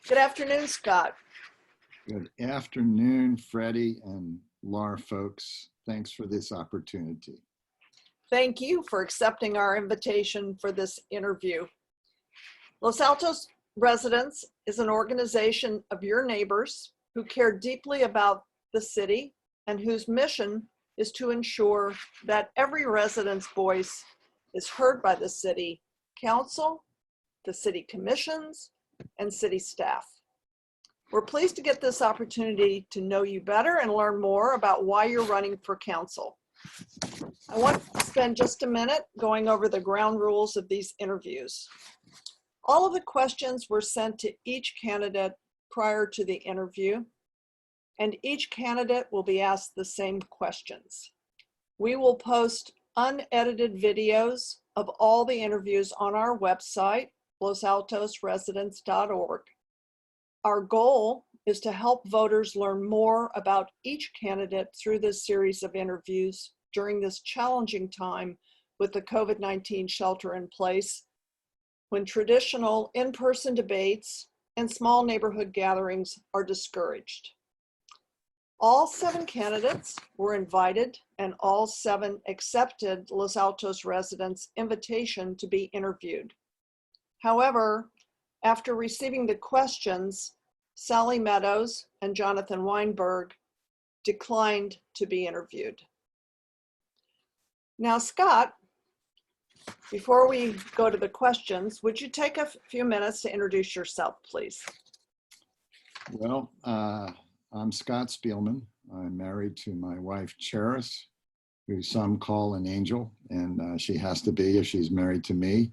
Good afternoon, Scott. Good afternoon, Freddie and Laura folks. Thanks for this opportunity. Thank you for accepting our invitation for this interview. Los Altos Residents is an organization of your neighbors who care deeply about the city and whose mission is to ensure that every resident's voice is heard by the city council, the city commissions, and city staff. We're pleased to get this opportunity to know you better and learn more about why you're running for council. I want to spend just a minute going over the ground rules of these interviews. All of the questions were sent to each candidate prior to the interview, and each candidate will be asked the same questions. We will post unedited videos of all the interviews on our website, losaltosresidents.org. Our goal is to help voters learn more about each candidate through this series of interviews during this challenging time with the COVID-19 shelter in place, when traditional in-person debates and small neighborhood gatherings are discouraged. All 7 candidates were invited and all 7 accepted Los Altos residents' invitation to be interviewed. However, after receiving the questions, Sally Meadows and Jonathan Weinberg declined to be interviewed. Now, Scott, before we go to the questions, would you take a few minutes to introduce yourself, please? Well, I'm Scott Spielman. I'm married to my wife, Charis, who some call an angel, and she has to be if she's married to me.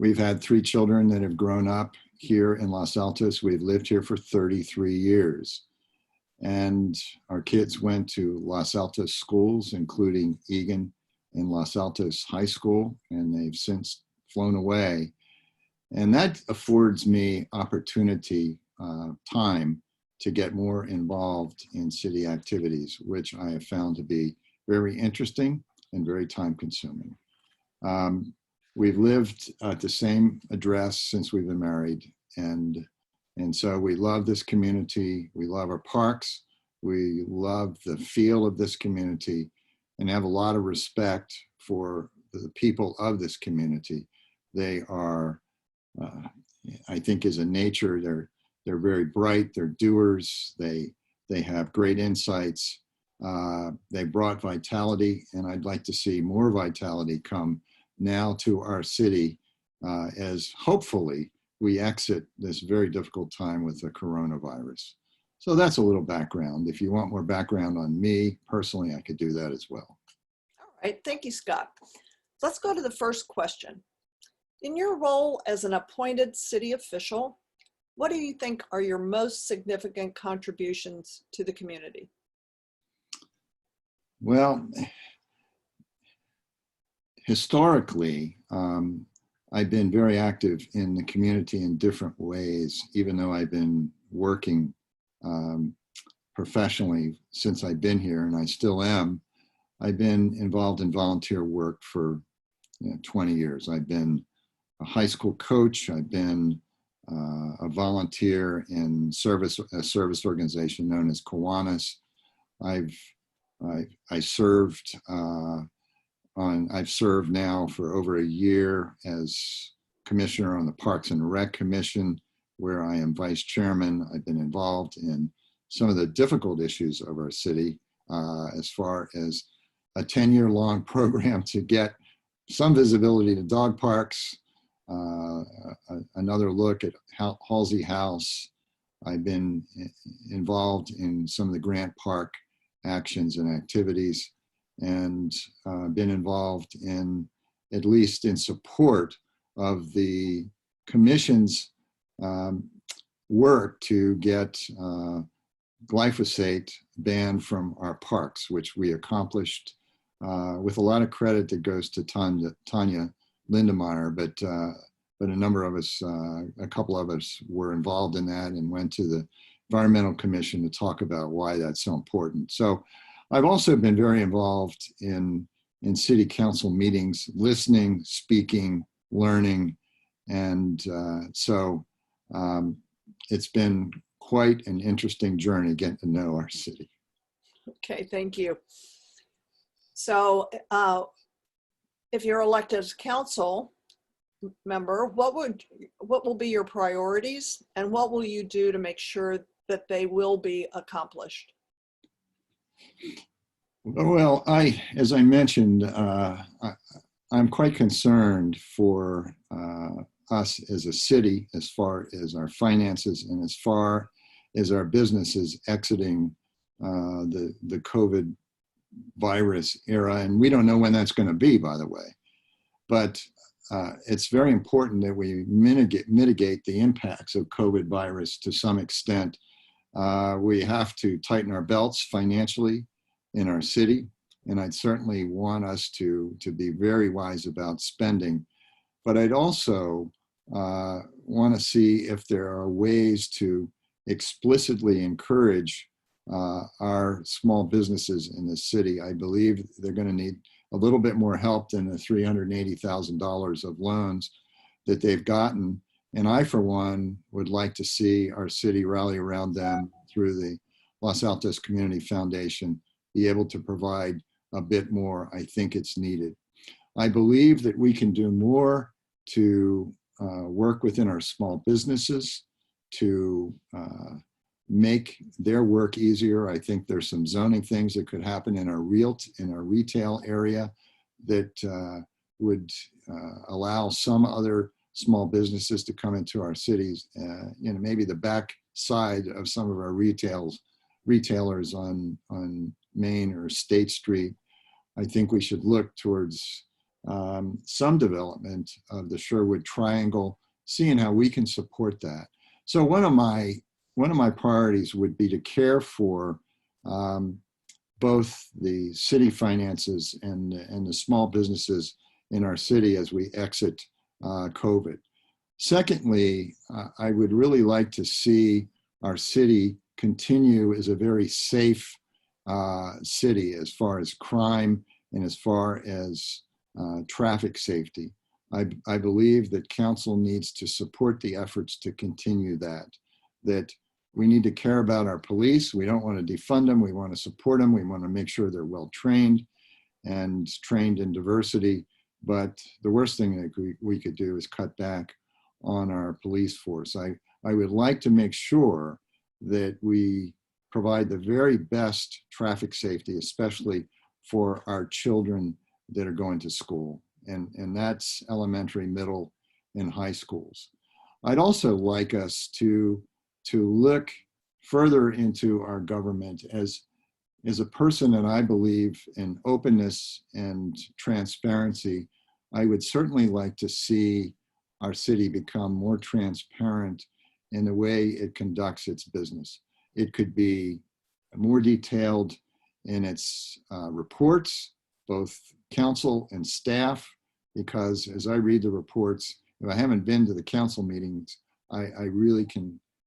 We've had 3 children that have grown up here in Los Altos. We've lived here for 33 years. And our kids went to Los Altos schools, including Egan and Los Altos High School, and they've since flown away. And that affords me opportunity, time to get more involved in city activities, which I have found to be very interesting and very time consuming. We've lived at the same address since we've been married, and so we love this community. We love our parks. We love the feel of this community and have a lot of respect for the people of this community. They are, I think as a nature, they're very bright, they're doers, they have great insights. They brought vitality, and I'd like to see more vitality come now to our city as hopefully we exit this very difficult time with the coronavirus. So that's a little background. If you want more background on me personally, I could do that as well. All right, thank you, Scott. Let's go to the first question. In your role as an appointed city official, what do you think are your most significant contributions to the community? Well, historically, I've been very active in the community in different ways, even though I've been working professionally since I've been here, and I still am. I've been involved in volunteer work for 20 years. I've been a high school coach. I've been a volunteer in a service organization known as Kiwanis. I've served now for over a year as commissioner on the Parks and Rec Commission, where I am vice chairman. I've been involved in some of the difficult issues of our city, as far as a 10-year-long program to get some visibility to dog parks, another look at Halsey House. I've been involved in some of the Grant Park actions and activities, and been involved in, at least in support of the commission's work to get glyphosate banned from our parks, which we accomplished with a lot of credit that goes to Tanya Lindemeyer, but a number of us, a couple of us were involved in that and went to the Environmental Commission to talk about why that's so important. So I've also been very involved in city council meetings, listening, speaking, learning. And so it's been quite an interesting journey getting to know our city. Okay, thank you. So if you're elected as council member, what will be your priorities, and what will you do to make sure that they will be accomplished? Well, as I mentioned, I'm quite concerned for us as a city, as far as our finances and as far as our businesses exiting the COVID virus era. And we don't know when that's going to be, by the way. But it's very important that we mitigate the impacts of COVID virus to some extent. We have to tighten our belts financially in our city. And I'd certainly want us to be very wise about spending. But I'd also want to see if there are ways to explicitly encourage our small businesses in the city. I believe they're going to need a little bit more help than the $380,000 of loans that they've gotten. And I, for one, would like to see our city rally around them through the Los Altos Community Foundation, be able to provide a bit more. I think it's needed. I believe that we can do more to work within our small businesses to make their work easier. I think there's some zoning things that could happen in our retail area that would allow some other small businesses to come into our cities. Maybe the back side of some of our retailers on Main or State Street. I think we should look towards some development of the Sherwood Triangle, seeing how we can support that. So one of my priorities would be to care for both the city finances and the small businesses in our city as we exit COVID. Secondly, I would really like to see our city continue as a very safe city as far as crime and as far as traffic safety. I believe that council needs to support the efforts to continue that we need to care about our police. We don't want to defund them. We want to support them. We want to make sure they're well trained and trained in diversity. But the worst thing that we could do is cut back on our police force. I would like to make sure that we provide the very best traffic safety, especially for our children that are going to school. And that's elementary, middle, and high schools. I'd also like us to look further into our government as a person that I believe in openness and transparency. I would certainly like to see our city become more transparent in the way it conducts its business. It could be more detailed in its reports, both council and staff, because as I read the reports, if I haven't been to the council meetings, I really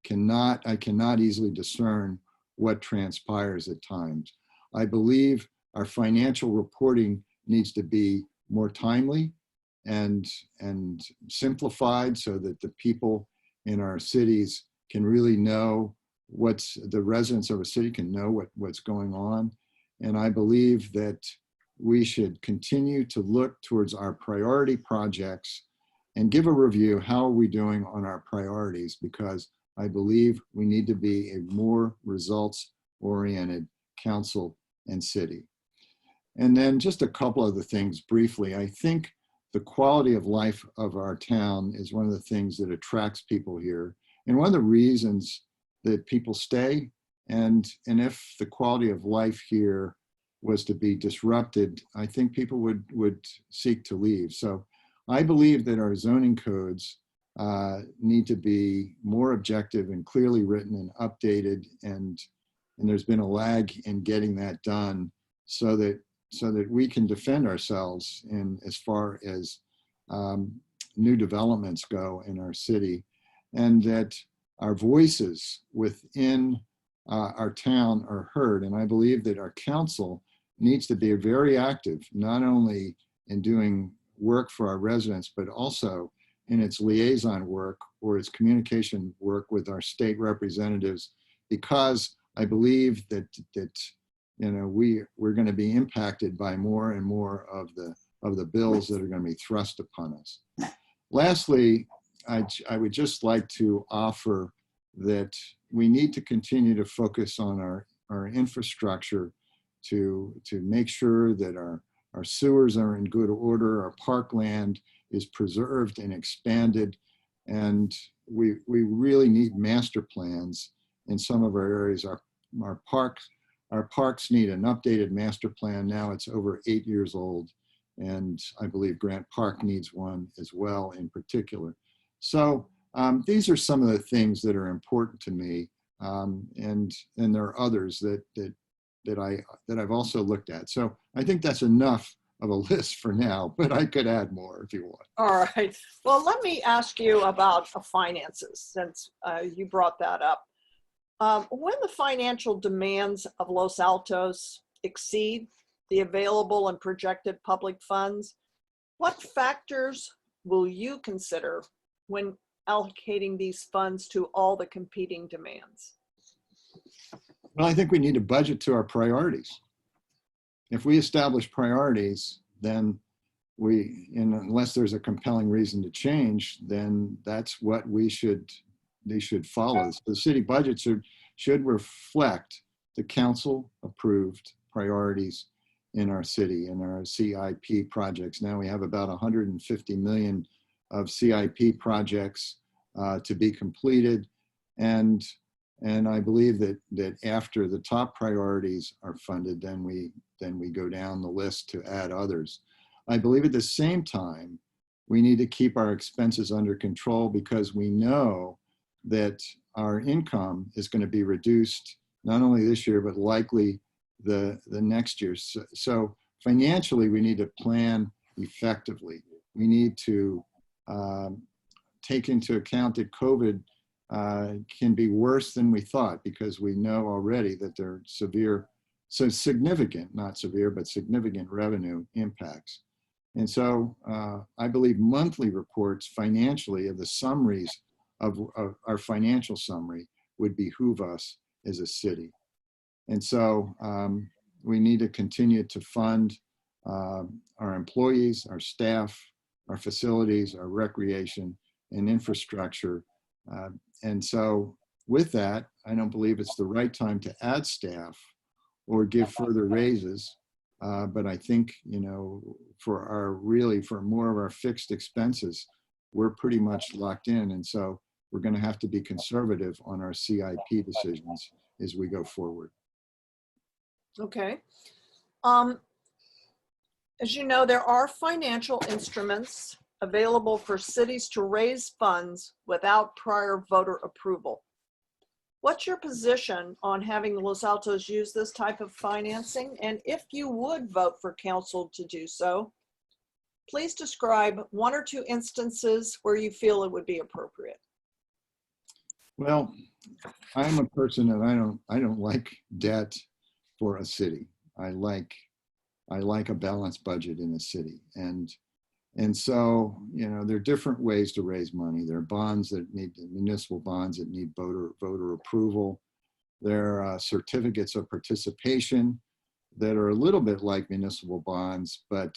cannot easily discern what transpires at times. I believe our financial reporting needs to be more timely and simplified so that the people in our cities can really know the residents of a city can know what's going on. And I believe that we should continue to look towards our priority projects and give a review. How are we doing on our priorities? Because I believe we need to be a more results-oriented council and city. And then just a couple other things briefly. I think the quality of life of our town is one of the things that attracts people here. And one of the reasons that people stay, and if the quality of life here was to be disrupted, I think people would seek to leave. So I believe that our zoning codes need to be more objective and clearly written and updated, and there's been a lag in getting that done so that we can defend ourselves in as far as new developments go in our city, and that our voices within our town are heard. And I believe that our council needs to be very active, not only in doing work for our residents, but also in its liaison work or its communication work with our state representatives, because I believe that we're going to be impacted by more and more of the bills that are going to be thrust upon us. Lastly, I would just like to offer that we need to continue to focus on our infrastructure to make sure that our sewers are in good order, our parkland is preserved and expanded, and we really need master plans in some of our areas. Our parks need an updated master plan. Now it's over 8 years old, and I believe Grant Park needs one as well in particular. So these are some of the things that are important to me, and there are others that I've also looked at. So I think that's enough of a list for now, but I could add more if you want. All right. Well, let me ask you about finances, since you brought that up. When the financial demands of Los Altos exceed the available and projected public funds, what factors will you consider when allocating these funds to all the competing demands? Well, I think we need to budget to our priorities. If we establish priorities, then unless there's a compelling reason to change, then that's what they should follow. So the city budget should reflect the council approved priorities in our city and our CIP projects. Now we have about 150 million of CIP projects to be completed. And I believe that after the top priorities are funded, then we go down the list to add others. I believe at the same time, we need to keep our expenses under control, because we know that our income is going to be reduced not only this year, but likely the next year. So financially, we need to plan effectively. We need to take into account that COVID can be worse than we thought, because we know already that there are significant, not severe, but significant revenue impacts. And so I believe monthly reports financially of the summaries of our financial summary would behoove us as a city. And so we need to continue to fund our employees, our staff, our facilities, our recreation and infrastructure. And so with that, I don't believe it's the right time to add staff or give further raises. But I think, for more of our fixed expenses, we're pretty much locked in. And so we're going to have to be conservative on our CIP decisions as we go forward. Okay. As you know, there are financial instruments available for cities to raise funds without prior voter approval. What's your position on having Los Altos use this type of financing? And if you would vote for council to do so, please describe one or two instances where you feel it would be appropriate. Well, I'm a person that I don't like debt for a city. I like a balanced budget in a city. And so, there are different ways to raise money. There are bonds that need, municipal bonds that need voter approval. There are certificates of participation that are a little bit like municipal bonds, but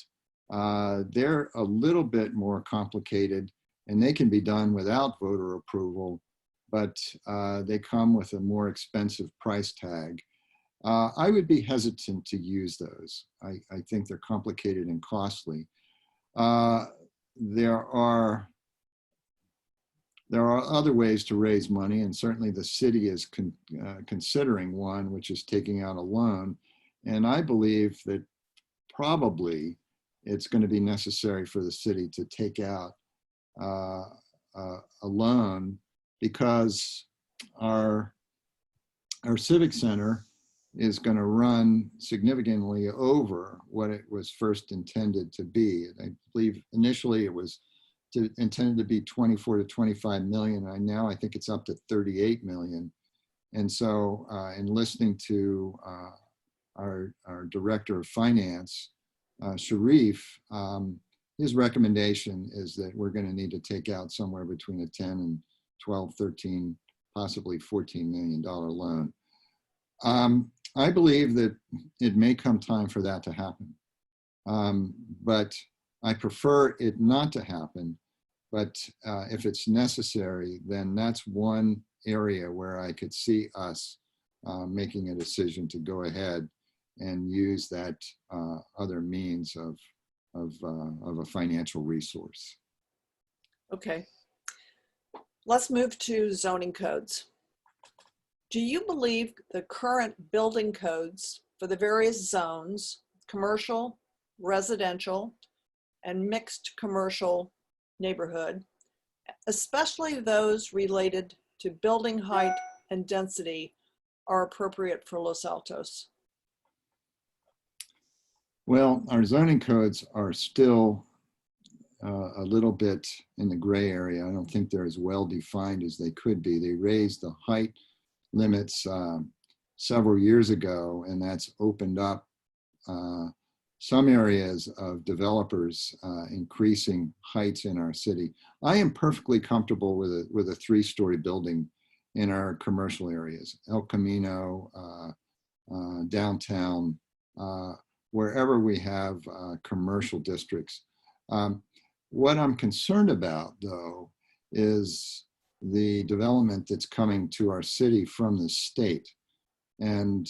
they're a little bit more complicated, and they can be done without voter approval, but they come with a more expensive price tag. I would be hesitant to use those. I think they're complicated and costly. There are other ways to raise money, and certainly the city is considering one, which is taking out a loan. And I believe that probably it's going to be necessary for the city to take out a loan, because our civic center is going to run significantly over what it was first intended to be. I believe initially it was intended to be 24 to 25 million. Now I think it's up to 38 million. And so in listening to our director of finance, Sharif, his recommendation is that we're going to need to take out somewhere between a 10 and 12, 13, possibly $14 million loan. I believe that it may come time for that to happen. But I prefer it not to happen. But if it's necessary, then that's one area where I could see us making a decision to go ahead and use that other means of a financial resource. Okay. Let's move to zoning codes. Do you believe the current building codes for the various zones, commercial, residential, and mixed commercial neighborhood, especially those related to building height and density, are appropriate for Los Altos? Well, our zoning codes are still a little bit in the gray area. I don't think they're as well defined as they could be. They raised the height limits several years ago, and that's opened up some areas of developers increasing heights in our city. I am perfectly comfortable with a 3-story building in our commercial areas, El Camino, downtown, wherever we have commercial districts. What I'm concerned about, though, is the development that's coming to our city from the state. And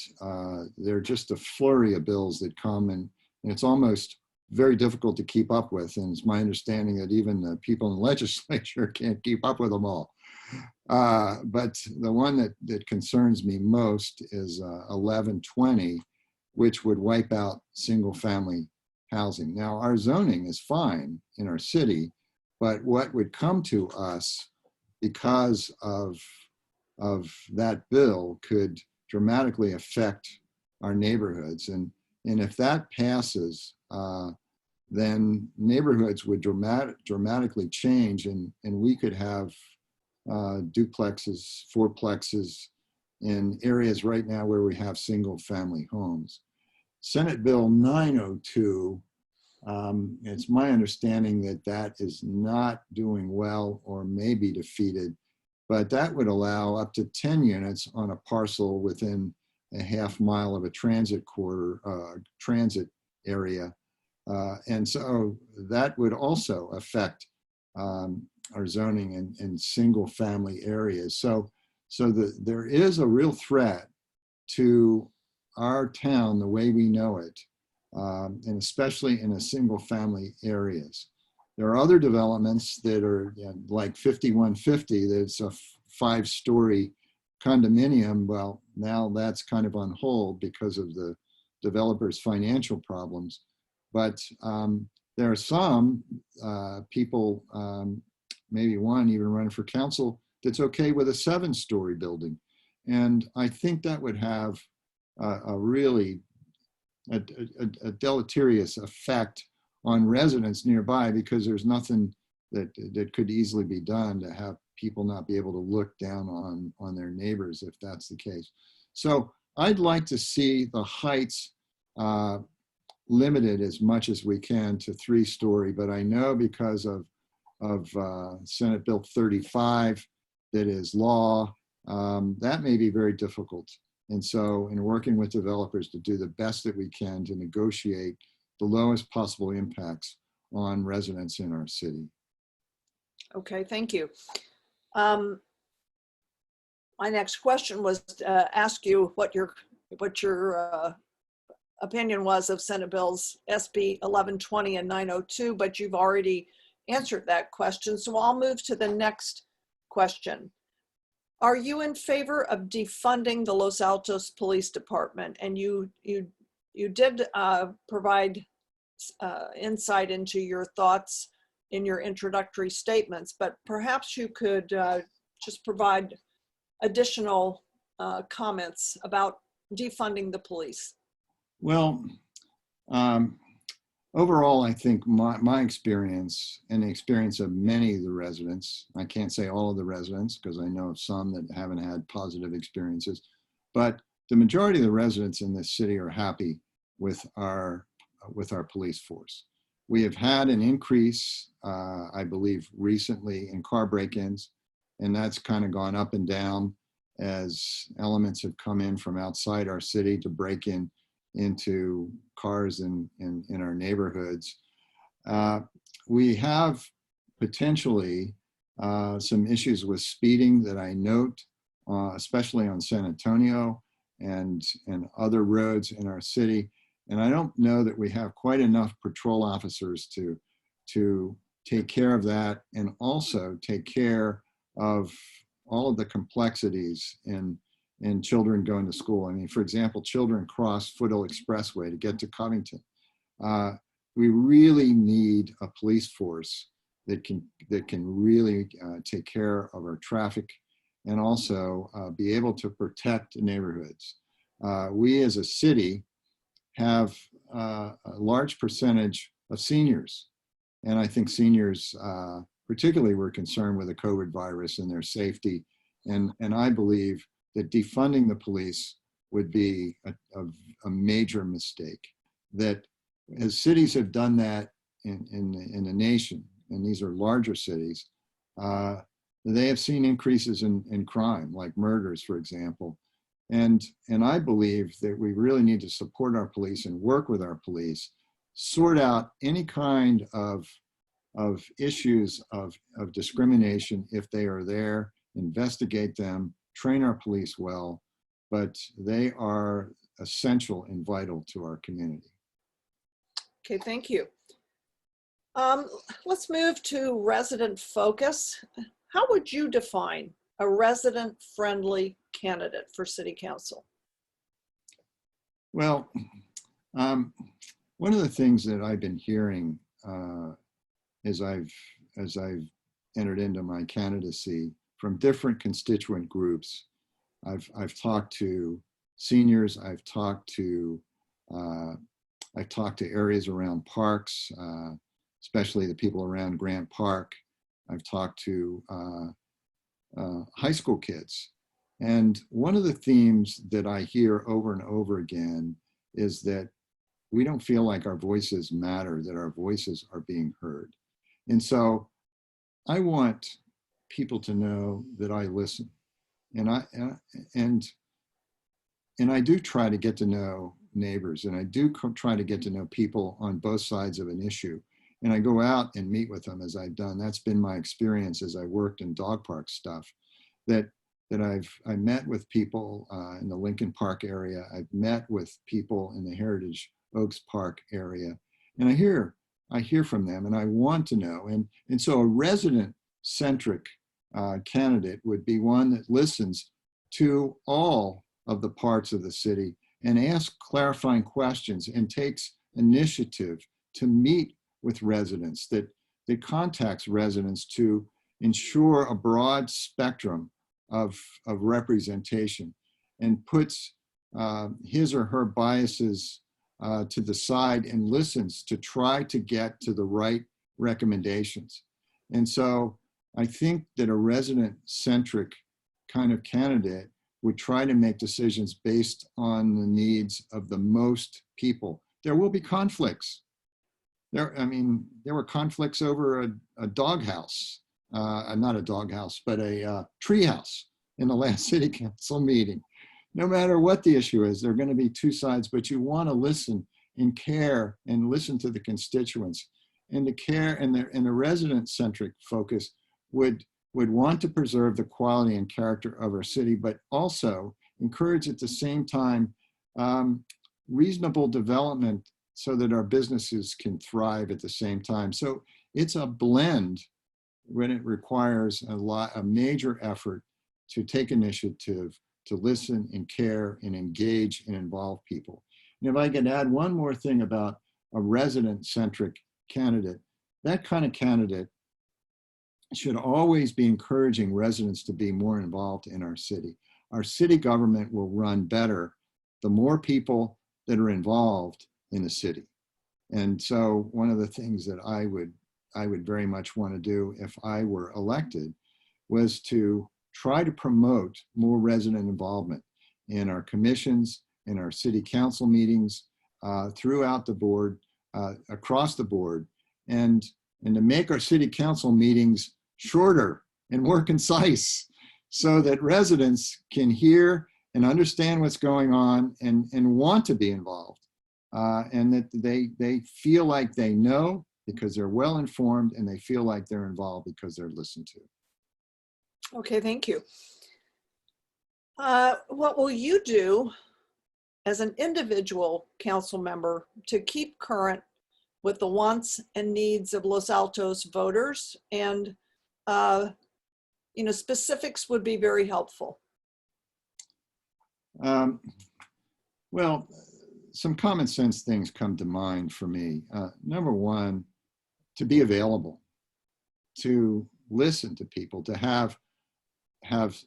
there are just a flurry of bills that come, and it's almost very difficult to keep up with. And it's my understanding that even the people in the legislature can't keep up with them all. But the one that concerns me most is 1120, which would wipe out single-family housing. Now, our zoning is fine in our city, but what would come to us because of that bill could dramatically affect our neighborhoods. And if that passes, then neighborhoods would dramatically change, and we could have duplexes, fourplexes in areas right now where we have single-family homes. Senate Bill 902, it's my understanding that that is not doing well or may be defeated, but that would allow up to 10 units on a parcel within a half mile of a transit area. And so that would also affect our zoning in single family areas. So there is a real threat to our town the way we know it, and especially in a single family areas. There are other developments that are like 5150, that's a 5-story condominium. Well, now that's kind of on hold because of the developer's financial problems. But there are some people, maybe one even running for council, that's okay with a 7-story building. And I think that would have a really deleterious effect on residents nearby, because there's nothing that could easily be done to have people not be able to look down on their neighbors if that's the case. So I'd like to see the heights limited as much as we can to 3-story, but I know because of Senate Bill 35 that is law, that may be very difficult. And so in working with developers to do the best that we can to negotiate the lowest possible impacts on residents in our city. Okay, thank you. My next question was to ask you what your opinion was of Senate Bills SB 1120 and 902, but you've already answered that question. So I'll move to the next question. Are you in favor of defunding the Los Altos Police Department? And you did provide insight into your thoughts in your introductory statements, but perhaps you could just provide additional comments about defunding the police. Well, overall, I think my experience and the experience of many of the residents, I can't say all of the residents because I know of some that haven't had positive experiences, but the majority of the residents in this city are happy with our police force. We have had an increase, I believe, recently in car break-ins, and that's kind of gone up and down as elements have come in from outside our city to break into cars in our neighborhoods. We have potentially some issues with speeding that I note, especially on San Antonio and other roads in our city. And I don't know that we have quite enough patrol officers to take care of that, and also take care of all of the complexities in children going to school. I mean, for example, children cross Foothill Expressway to get to Covington. We really need a police force that can really take care of our traffic, and also be able to protect neighborhoods. We as a city have a large percentage of seniors, and I think seniors particularly were concerned with the COVID virus and their safety, and I believe that defunding the police would be a major mistake. That as cities have done that in the nation, and these are larger cities, they have seen increases in crime, like murders, for example. And I believe that we really need to support our police and work with our police, sort out any kind of issues of discrimination if they are there, investigate them, train our police well, but they are essential and vital to our community. Okay, thank you. Let's move to resident focus. How would you define a resident-friendly candidate for City Council? Well, one of the things that I've been hearing as I've entered into my candidacy from different constituent groups, I've talked to seniors, I've talked to areas around parks, especially the people around Grant Park. I've talked to high school kids. And one of the themes that I hear over and over again is that we don't feel like our voices matter, that our voices are being heard. And so I want people to know that I listen. And I do try to get to know neighbors, and I do try to get to know people on both sides of an issue. And I go out and meet with them, as I've done. That's been my experience as I worked in dog park stuff, that I met with people in the Lincoln Park area. I've met with people in the Heritage Oaks Park area, and I hear from them, and I want to know. And so a resident-centric candidate would be one that listens to all of the parts of the city and asks clarifying questions and takes initiative to meet with residents, that contacts residents to ensure a broad spectrum of representation, and puts his or her biases to the side and listens to try to get to the right recommendations. And so I think that a resident-centric kind of candidate would try to make decisions based on the needs of the most people. There will be conflicts. There were conflicts over a doghouse, not a doghouse, but a treehouse in the last city council meeting. No matter what the issue is, there are going to be two sides, but you want to listen and care and listen to the constituents. And the care and the resident-centric focus would want to preserve the quality and character of our city, but also encourage at the same time reasonable development so that our businesses can thrive at the same time. So it's a blend when it requires a major effort to take initiative, to listen and care and engage and involve people. And if I could add one more thing about a resident-centric candidate, that kind of candidate should always be encouraging residents to be more involved in our city. Our city government will run better the more people that are involved in the city. And so one of the things that I would very much want to do if I were elected was to try to promote more resident involvement in our commissions, in our city council meetings, throughout the board, across the board, and to make our city council meetings shorter and more concise so that residents can hear and understand what's going on and want to be involved. And that they feel like they know because they're well informed, and they feel like they're involved because they're listened to. Okay, thank you. What will you do as an individual council member to keep current with the wants and needs of Los Altos voters? And specifics would be very helpful. Well, some common sense things come to mind for me. Number one, to be available, to listen to people, to have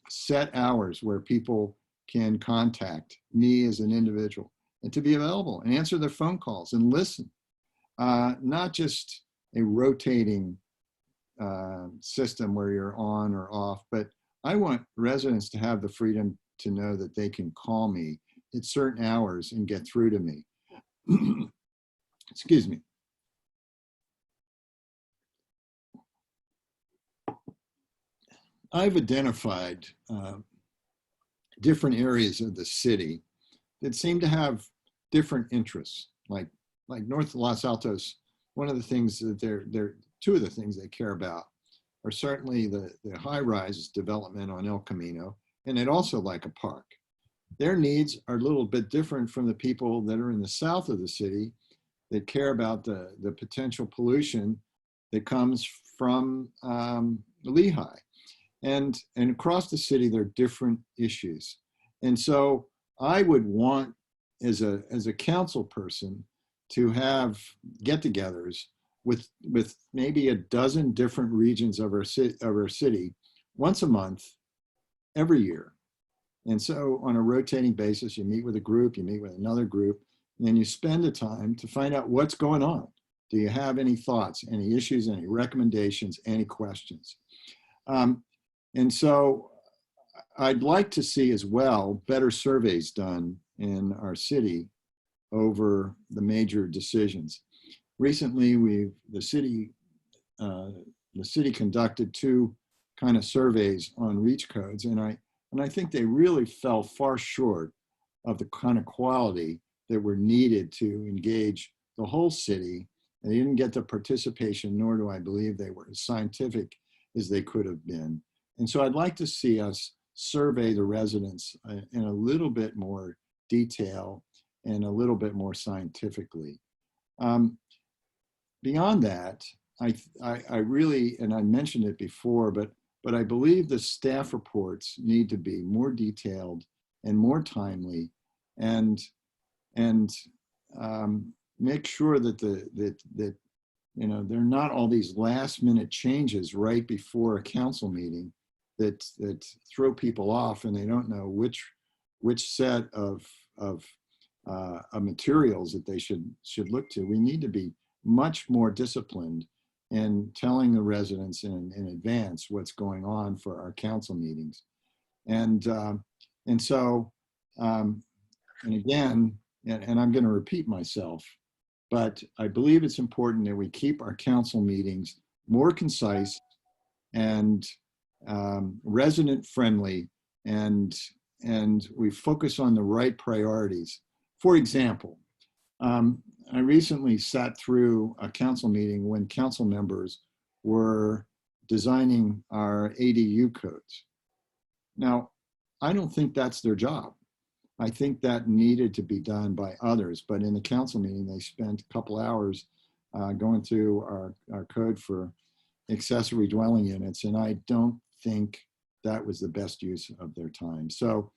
set hours where people can contact me as an individual, and to be available and answer their phone calls and listen. Not just a rotating system where you're on or off, but I want residents to have the freedom to know that they can call me at certain hours and get through to me. Excuse me. I've identified different areas of the city that seem to have different interests, like North Los Altos. One of the things that two of the things they care about are certainly the high-rise development on El Camino, and they'd also like a park. Their needs are a little bit different from the people that are in the south of the city that care about the potential pollution that comes from Lehigh. And across the city, there are different issues. And so I would want, as a council person, to have get-togethers with maybe a dozen different regions of our city once a month, every year. And so on a rotating basis, you meet with a group, you meet with another group, and then you spend the time to find out what's going on. Do you have any thoughts, any issues, any recommendations, any questions? And so I'd like to see as well better surveys done in our city over the major decisions. Recently, the city conducted two kind of surveys on reach codes, and I think they really fell far short of the kind of quality that were needed to engage the whole city. And they didn't get the participation, nor do I believe they were as scientific as they could have been. And so I'd like to see us survey the residents in a little bit more detail and a little bit more scientifically. Beyond that, I really, and I mentioned it before, but I believe the staff reports need to be more detailed and more timely, and make sure that that there are not all these last-minute changes right before a council meeting that throw people off, and they don't know which set of materials that they should look to. We need to be much more disciplined in telling the residents in advance what's going on for our council meetings. And so, and again, and I'm going to repeat myself, but I believe it's important that we keep our council meetings more concise and resident friendly, and we focus on the right priorities. For example, I recently sat through a council meeting when council members were designing our ADU codes. Now, I don't think that's their job. I think that needed to be done by others, but in the council meeting, they spent a couple hours going through our code for accessory dwelling units, and I don't think that was the best use of their time. So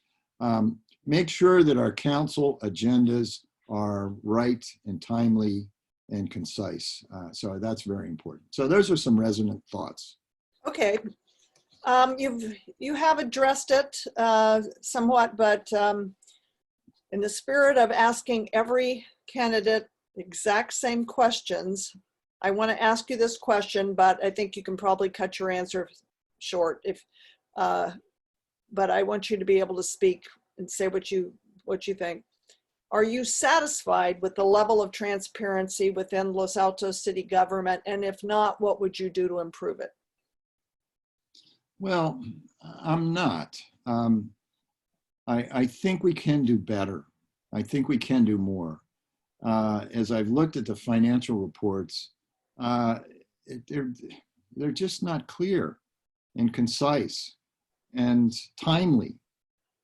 make sure that our council agendas are right and timely and concise. So that's very important. So those are some resident thoughts. Okay. You have addressed it somewhat, but in the spirit of asking every candidate exact same questions, I want to ask you this question, but I think you can probably cut your answer short. But I want you to be able to speak and say what you think. Are you satisfied with the level of transparency within Los Altos city government? And if not, what would you do to improve it? Well, I'm not. I think we can do better. I think we can do more. As I've looked at the financial reports, uh, they're just not clear and concise and timely.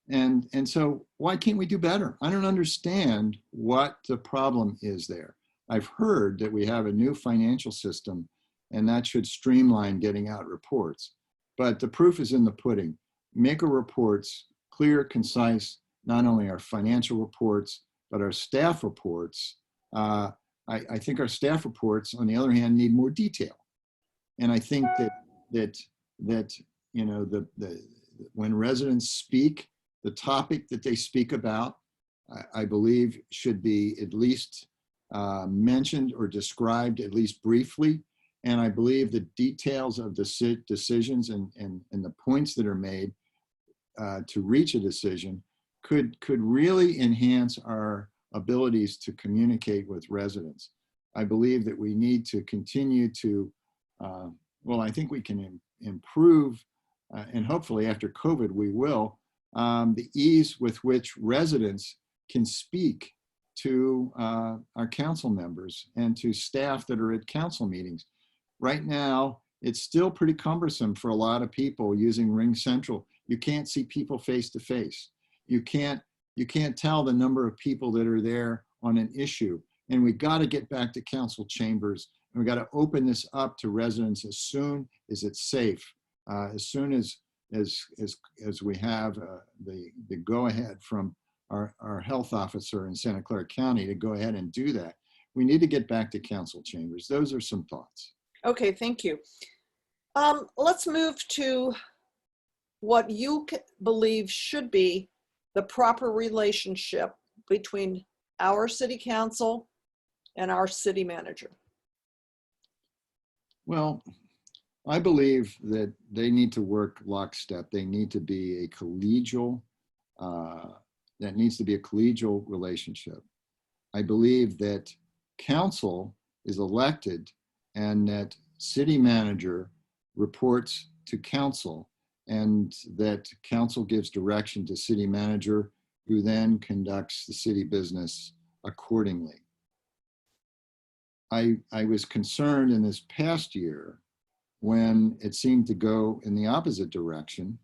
And so why can't we do better? I don't understand what the problem is there. I've heard that we have a new financial system and that should streamline getting out reports. But the proof is in the pudding. Make our reports clear, concise, not only our financial reports, but our staff reports. I think our staff reports, on the other hand, need more detail. And I think that you know when residents speak, the topic that they speak about, I believe, should be at least mentioned or described at least briefly. And I believe the details of the decisions and the points that are made to reach a decision could really enhance our abilities to communicate with residents. I believe that we need to continue to, well, I think we can improve, and hopefully after COVID we will, the ease with which residents can speak to our council members and to staff that are at council meetings. Right now, it's still pretty cumbersome for a lot of people using Ring Central. You can't see people face to face. You can't tell the number of people that are there on an issue. And we got to get back to council chambers, and we got to open this up to residents as soon as it's safe, as soon as we have the go-ahead from our health officer in Santa Clara County to go ahead and do that. We need to get back to council chambers. Those are some thoughts. Okay, thank you. Let's move to what you believe should be the proper relationship between our city council and our city manager. Well, I believe that they need to work lockstep. They need to be a collegial, that needs to be a collegial relationship. I believe that council is elected and that city manager reports to council, and that council gives direction to city manager, who then conducts the city business accordingly. I was concerned in this past year when it seemed to go in the opposite direction,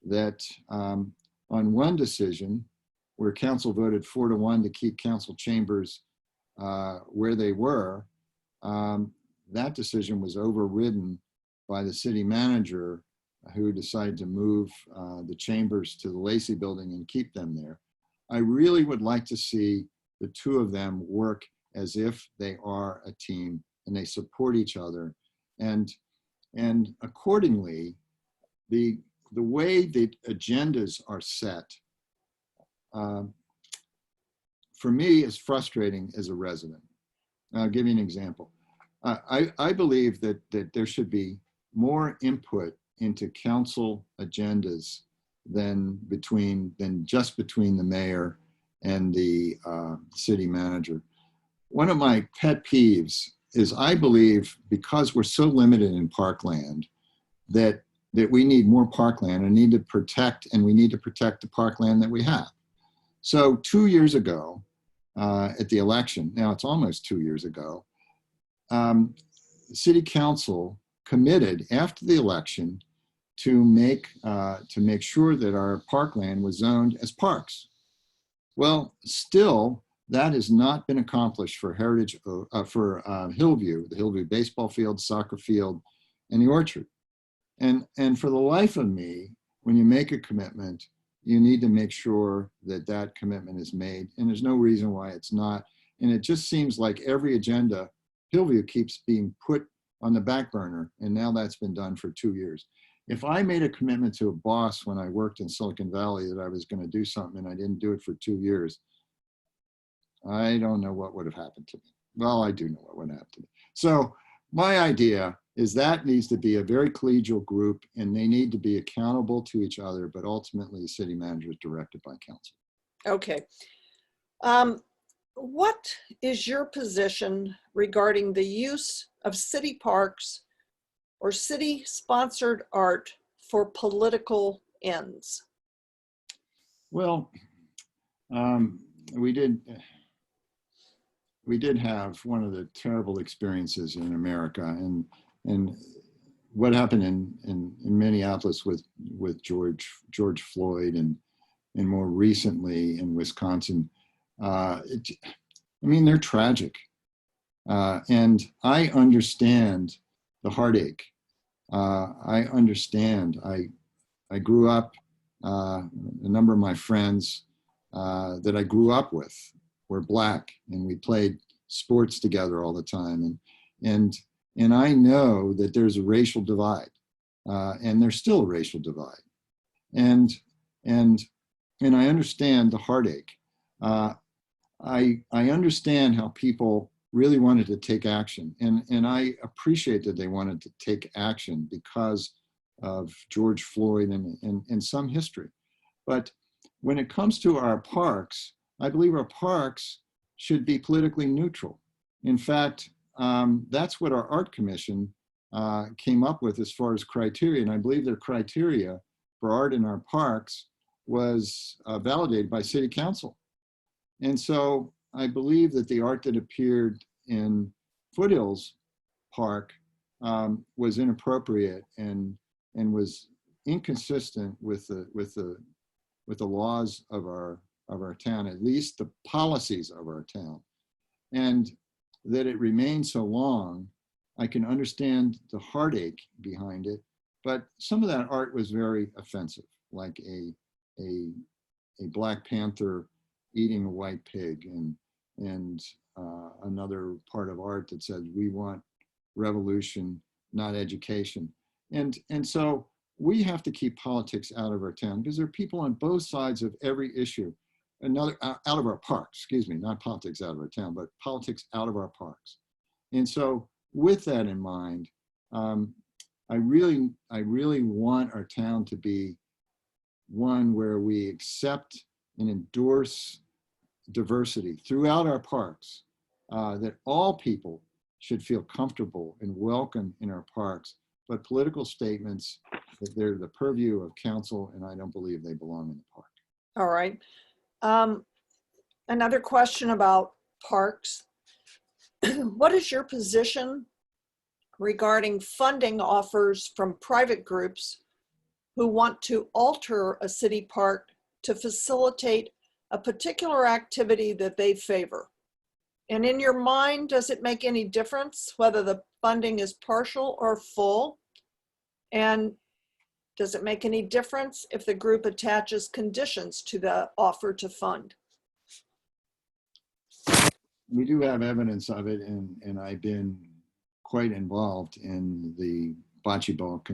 that on one decision where council voted 4-1 to keep council chambers where they were, that decision was overridden by the city manager, who decided to move the chambers to the Lacey building and keep them there. I really would like to see the two of them work as if they are a team and they support each other. And accordingly, the way the agendas are set, for me, is frustrating as a resident. I'll give you an example. I believe that there should be more input into council agendas than just between the mayor and the city manager. One of my pet peeves is, I believe, because we're so limited in parkland, that we need more parkland and we need to protect the parkland that we have. So 2 years ago, at the election, now it's almost 2 years ago, the city council committed after the election to make sure that our parkland was zoned as parks. Well, still, that has not been accomplished for Hillview, the Hillview baseball field, soccer field, and the orchard. And for the life of me, when you make a commitment, you need to make sure that that commitment is made. And there's no reason why it's not. And it just seems like every agenda, Hillview keeps being put on the back burner. And now that's been done for 2 years. If I made a commitment to a boss when I worked in Silicon Valley that I was going to do something and I didn't do it for 2 years, I don't know what would have happened to me. Well, I do know what would happen to me. So my idea is that needs to be a very collegial group, and they need to be accountable to each other, but ultimately the city manager is directed by council. Okay. What is your position regarding the use of city parks or city-sponsored art for political ends? Well, um, we did have one of the terrible experiences in America, and what happened in Minneapolis with George Floyd, and more recently in Wisconsin. I mean, they're tragic, and I understand the heartache. I understand. I grew up. A number of my friends that I grew up with were Black, and we played sports together all the time. And I know that there's a racial divide, and there's still a racial divide. And I understand the heartache. I understand how people really wanted to take action, and I appreciate that they wanted to take action because of George Floyd and some history. But when it comes to our parks, I believe our parks should be politically neutral. In fact, that's what our art commission came up with as far as criteria. And I believe their criteria for art in our parks was validated by city council. And so I believe that the art that appeared in Foothills Park was inappropriate and was inconsistent with the laws of our town, at least the policies of our town. And that it remained so long, I can understand the heartache behind it, but some of that art was very offensive, like a Black Panther eating a white pig, and another part of art that said, "We want revolution, not education." And so we have to keep politics out of our town, because there are people on both sides of every issue. Another out of our parks, excuse me, not politics out of our town, but politics out of our parks. And so with that in mind, I really want our town to be one where we accept and endorse diversity throughout our parks, that all people should feel comfortable and welcome in our parks, but political statements, that they're the purview of council, and I don't believe they belong in the park. All right. Another question about parks. What is your position regarding funding offers from private groups who want to alter a city park to facilitate a particular activity that they favor? And in your mind, does it make any difference whether the funding is partial or full? And does it make any difference if the group attaches conditions to the offer to fund? We do have evidence of it, and I've been quite involved in the bocce ball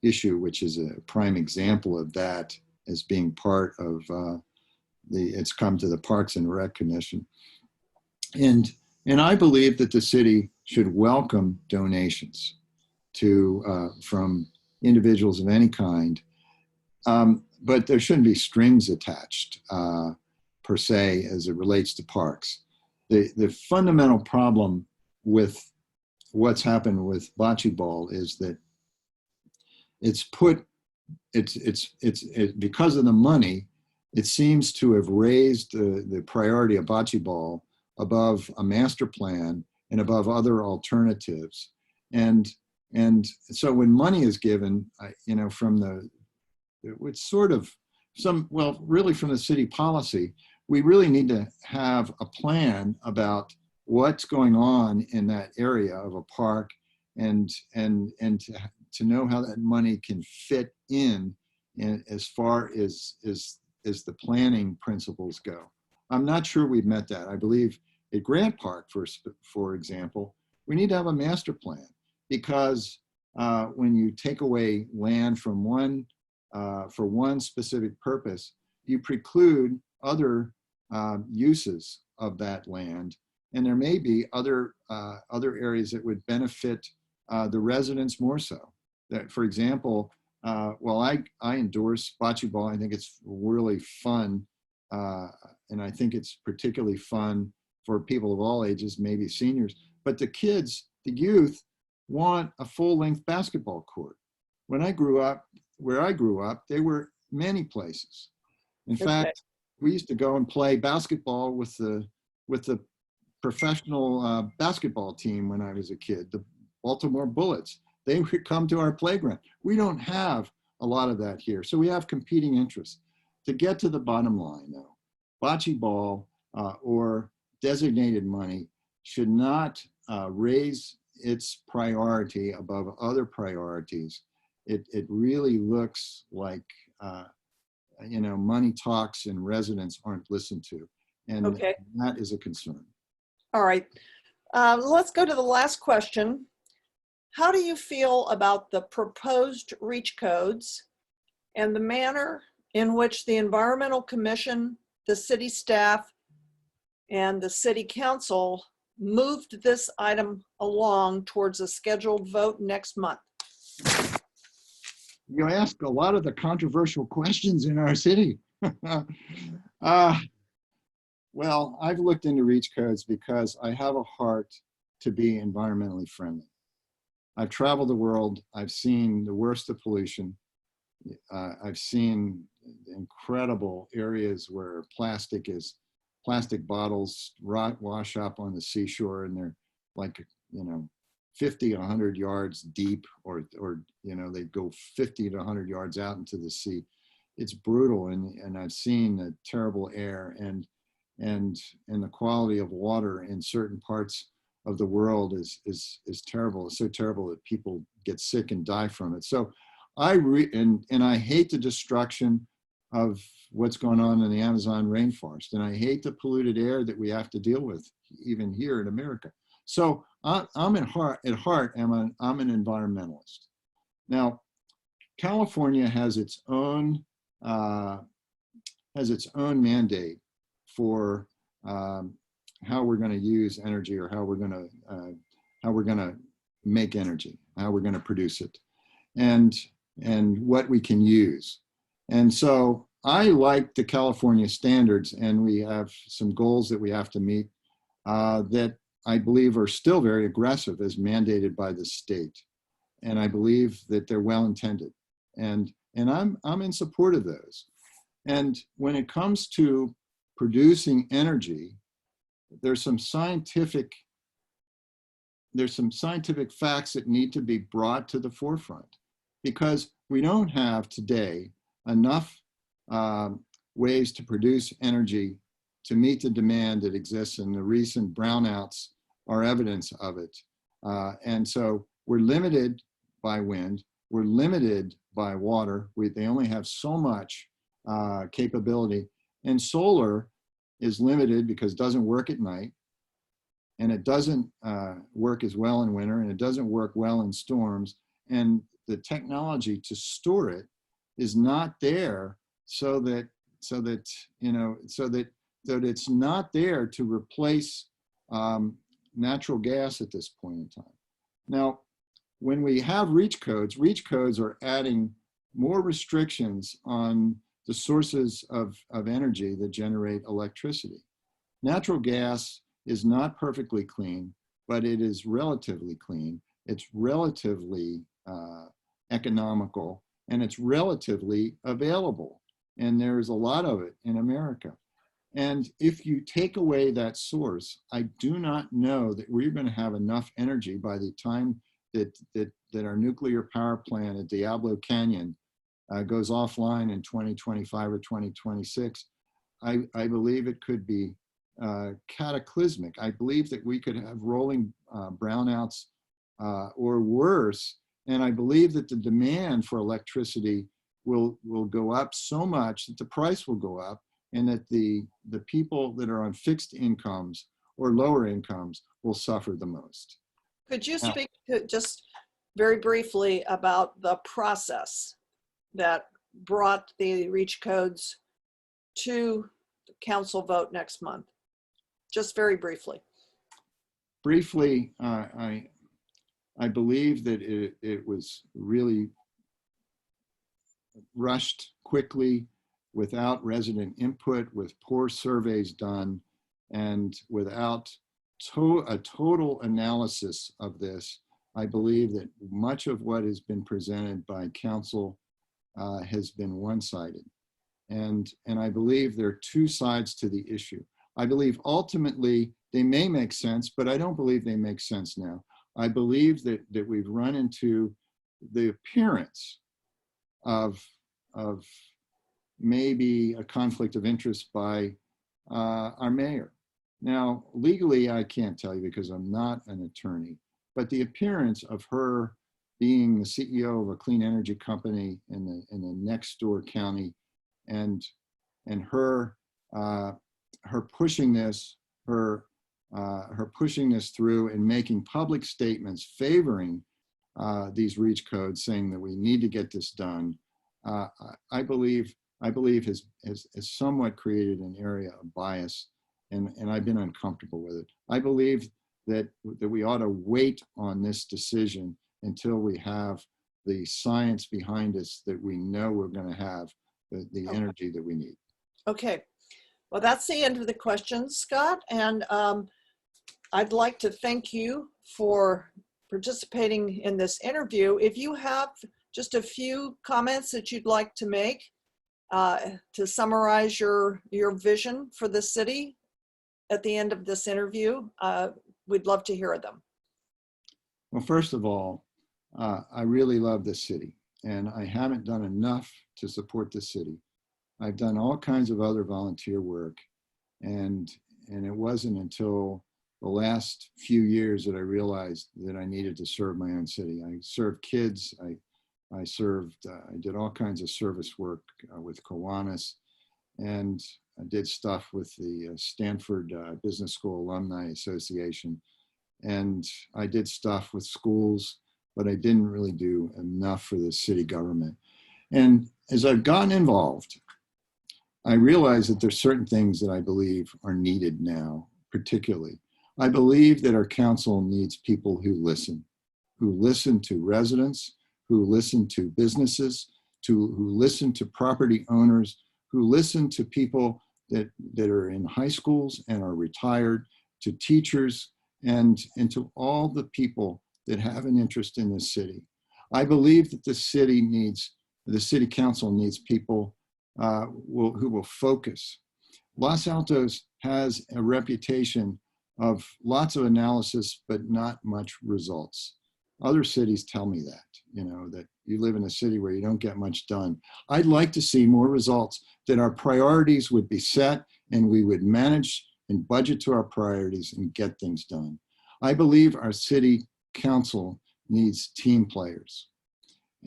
issue, which is a prime example of that, as being part of it's come to the Parks and Rec Commission. And I believe that the city should welcome donations from individuals of any kind, but there shouldn't be strings attached per se as it relates to parks. The fundamental problem with what's happened with bocce ball is that it's because of the money, it seems to have raised the priority of bocce ball above a master plan and above other alternatives. And so when money is given, it's sort of really from the city policy, we really need to have a plan about what's going on in that area of a park, and to know how that money can fit in as far as the planning principles go. I'm not sure we've met that. I believe at Grant Park, for example, we need to have a master plan, because when you take away land from one for one specific purpose, you preclude other uses of that land, and there may be other areas that would benefit the residents more so. That, for example, I endorse bocce ball. I think it's a really fun and I think it's particularly fun for people of all ages, maybe seniors, but the kids, the youth, want a full-length basketball court. When I grew up, where I grew up, there were many places. In Okay. fact, we used to go and play basketball with the professional basketball team when I was a kid, the Baltimore Bullets. They would come to our playground. We don't have a lot of that here. So we have competing interests. To get to the bottom line, though, bocce ball or designated money should not raise its priority above other priorities. It really looks like, money talks and residents aren't listened to. And Okay. that is a concern. All right. Let's go to the last question. How do you feel about the proposed REACH codes and the manner in which the Environmental Commission, the city staff, and the city council moved this item along towards a scheduled vote next month? You ask a lot of the controversial questions in our city. Well, I've looked into REACH codes because I have a heart to be environmentally friendly. I've traveled the world. I've seen the worst of pollution. I've seen incredible areas where plastic bottles wash up on the seashore, and they're like, 50, 100 yards deep, or they go 50 to 100 yards out into the sea. It's brutal, and I've seen the terrible air and the quality of water in certain parts of the world is terrible. It's so terrible that people get sick and die from it. So I hate the destruction of what's going on in the Amazon rainforest, and I hate the polluted air that we have to deal with even here in America. So I'm at heart, I'm an environmentalist. Now, California has its own mandate for how we're going to use energy, or how we're going to make energy, how we're going to produce it, and what we can use. And so I like the California standards, and we have some goals that we have to meet that I believe are still very aggressive as mandated by the state. And I believe that they're well intended. And I'm in support of those. And when it comes to producing energy, there's some scientific facts that need to be brought to the forefront, because we don't have today enough ways to produce energy to meet the demand that exists, and the recent brownouts are evidence of it. And so we're limited by wind, we're limited by water. They only have so much capability, and solar is limited because it doesn't work at night, and it doesn't work as well in winter, and it doesn't work well in storms, and the technology to store it is not there, so that it's not there to replace natural gas at this point in time. Now, when we have REACH codes are adding more restrictions on the sources of energy that generate electricity. Natural gas is not perfectly clean, but it is relatively clean. It's relatively economical, and it's relatively available. And there's a lot of it in America. And if you take away that source, I do not know that we're going to have enough energy by the time that our nuclear power plant at Diablo Canyon goes offline in 2025 or 2026. I believe it could be cataclysmic. I believe that we could have rolling brownouts or worse. And I believe that the demand for electricity will go up so much that the price will go up, and that the people that are on fixed incomes or lower incomes will suffer the most. Could you speak to just very briefly about the process that brought the REACH codes to the council vote next month? Just very briefly. Briefly, I believe that it was really rushed quickly. without resident input, with poor surveys done, and without a total analysis of this, I believe that much of what has been presented by council has been one-sided. And I believe there are two sides to the issue. I believe ultimately they may make sense, but I don't believe they make sense now. I believe that we've run into the appearance of maybe a conflict of interest by our mayor. Now, legally, I can't tell you because I'm not an attorney, but the appearance of her being the CEO of a clean energy company in the next door county, and her pushing this, her pushing this through and making public statements favoring these REACH codes, saying that we need to get this done, I believe has somewhat created an area of bias, and I've been uncomfortable with it. I believe that we ought to wait on this decision until we have the science behind us, that we know we're going to have the energy that we need. Okay, well, that's the end of the questions, Scott, and I'd like to thank you for participating in this interview. If you have just a few comments that you'd like to make to summarize your vision for the city at the end of this interview, we'd love to hear them. Well, first of all, I really love this city, and I haven't done enough to support the city. I've done all kinds of other volunteer work, and it wasn't until the last few years that I realized that I needed to serve my own city. I served kids. I did all kinds of service work with Kiwanis, and I did stuff with the Stanford Business School Alumni Association, and I did stuff with schools, but I didn't really do enough for the city government. And as I've gotten involved, I realize that there's certain things that I believe are needed now, particularly. I believe that our council needs people who listen to residents, who listen to businesses, who listen to property owners, who listen to people that are in high schools and are retired, to teachers, and to all the people that have an interest in this city. I believe that the city council needs people who will focus. Los Altos has a reputation of lots of analysis, but not much results. Other cities tell me that, that you live in a city where you don't get much done. I'd like to see more results, that our priorities would be set and we would manage and budget to our priorities and get things done. I believe our city council needs team players.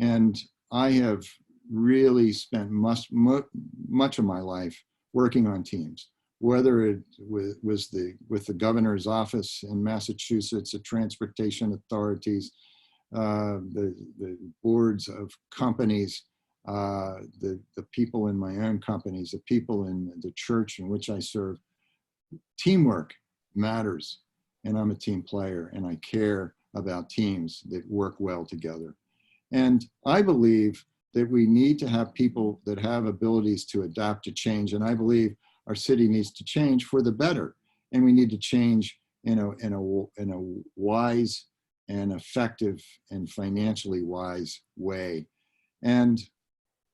And I have really spent much of my life working on teams, whether it was with the governor's office in Massachusetts, the transportation authorities, the boards of companies, the people in my own companies, the people in the church in which I serve. Teamwork matters, and I'm a team player, and I care about teams that work well together. And I believe that we need to have people that have abilities to adapt to change, and I believe our city needs to change for the better, and we need to change in a wise and effective and financially wise way. And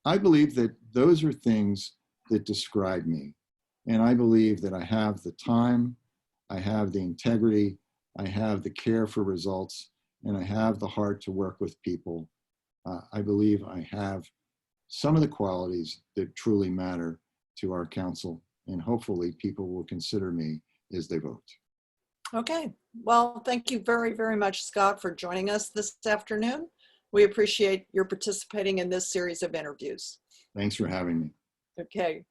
I believe that those are things that describe me. And I believe that I have the time, I have the integrity, I have the care for results, and I have the heart to work with people. I believe I have some of the qualities that truly matter to our council, and hopefully people will consider me as they vote. Okay, well, thank you very, very much, Scott, for joining us this afternoon. We appreciate your participating in this series of interviews. Thanks for having me. Okay.